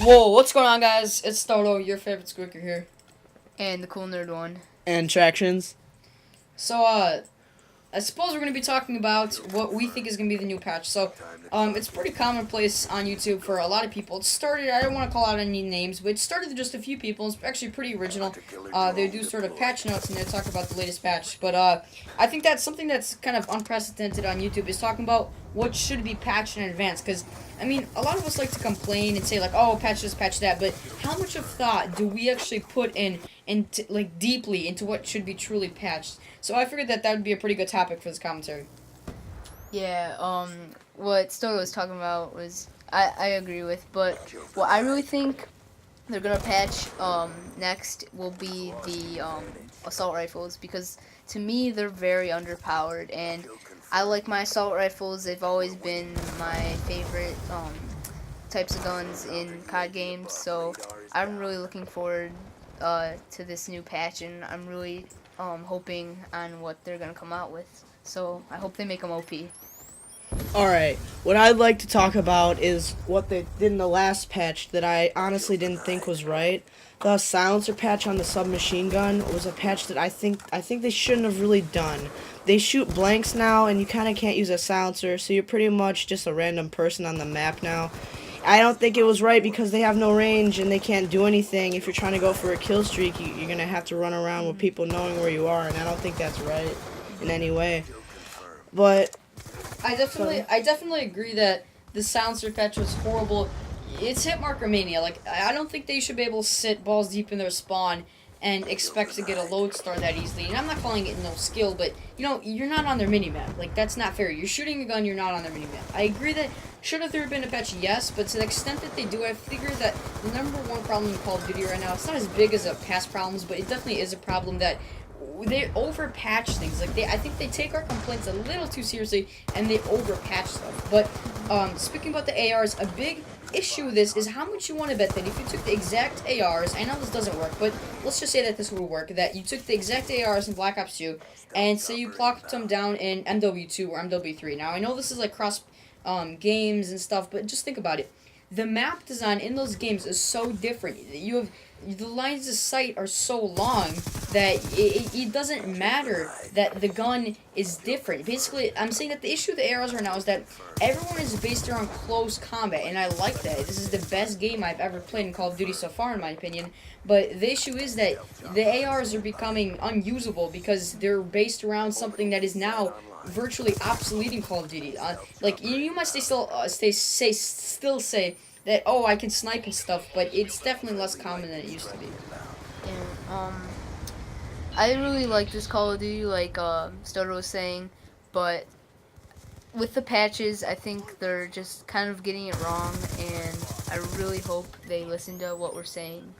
Whoa, what's going on, guys? It's Starlo, your favorite squeaker here. And the cool nerd one. And Tractions. So, I suppose we're going to be talking about what we think is going to be the new patch. So, it's pretty commonplace on YouTube for a lot of people. It started, I don't want to call out any names, but it started with just a few people. It's actually pretty original. They do sort of patch notes and they talk about the latest patch. But, I think that's something that's kind of unprecedented on YouTube, is talking about what should be patched in advance. Because, I mean, a lot of us like to complain and say, like, oh, patch this, patch that. But how much of thought do we actually put into, like, deeply into what should be truly patched? So I figured that would be a pretty good topic for this commentary. Yeah, what Stola was talking about was, I agree with, but what I really think they're gonna patch, next will be the, assault rifles, because to me, they're very underpowered, and I like my assault rifles. They've always been my favorite, types of guns in COD games, so I'm really looking forward, to this new patch, and I'm really hoping on what they're gonna come out with. So I hope they make them OP. Alright, what I'd like to talk about is what they did in the last patch that I honestly didn't think was right. The silencer patch on the submachine gun was a patch that I think they shouldn't have really done. They shoot blanks now, and you kind of can't use a silencer, so you're pretty much just a random person on the map now. I don't think it was right because they have no range and they can't do anything. If you're trying to go for a kill streak, you're going to have to run around with people knowing where you are, and I don't think that's right in any way. But I definitely agree that the silencer patch was horrible. It's hit marker mania. Like, I don't think they should be able to sit balls deep in their spawn and expect to get a lodestar that easily. And I'm not calling it no skill, but, you know, you're not on their minimap. Like, that's not fair. You're shooting a gun, you're not on their minimap. I agree that should have there been a patch, yes, but to the extent that they do, I figure that the number one problem in Call of Duty right now, it's not as big as a past problems, but it definitely is a problem that they overpatch things. Like, I think they take our complaints a little too seriously and they overpatch stuff. But speaking about the ARs, a big issue with this is how much you want to bet that if you took the exact ARs, I know this doesn't work, but let's just say that this would work, that you took the exact ARs in Black Ops 2 and say you plopped them down in MW2 or MW3. Now, I know this is like cross games and stuff, but just think about it. The map design in those games is so different. You have the lines of sight are so long that it doesn't matter that the gun is different. Basically, I'm saying that the issue with the arrows right now is that everyone is based around close combat, and I like that. This is the best game I've ever played in Call of Duty so far, in my opinion. But the issue is that the ARs are becoming unusable because they're based around something that is now virtually obsolete in Call of Duty. Like, you might still say that, oh, I can snipe and stuff, but it's definitely less common than it used to be. And I really like this Call of Duty, like Stoder was saying, but with the patches, I think they're just kind of getting it wrong, and I really hope they listen to what we're saying.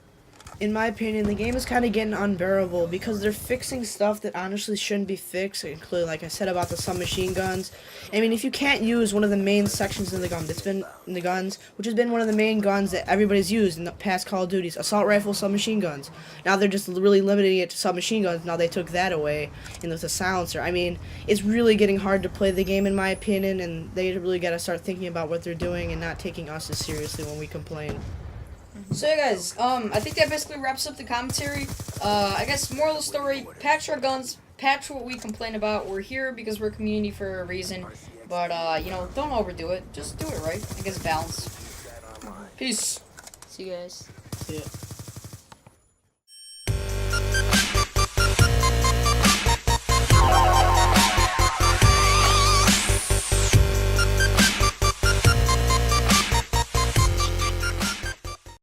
in my opinion, the game is kind of getting unbearable because they're fixing stuff that honestly shouldn't be fixed, including, like I said, about the submachine guns. I mean, if you can't use one of the main sections in the gun, that's been in the guns, which has been one of the main guns that everybody's used in the past Call of Duties, assault rifles, submachine guns. Now they're just really limiting it to submachine guns. Now they took that away, and with a silencer. I mean, it's really getting hard to play the game, in my opinion, and they really got to start thinking about what they're doing and not taking us as seriously when we complain. So yeah, guys, I think that basically wraps up the commentary. I guess moral of the story, patch our guns, patch what we complain about. We're here because we're a community for a reason, but, you know, don't overdo it. Just do it right. I guess balance. Peace. See you guys. Yeah.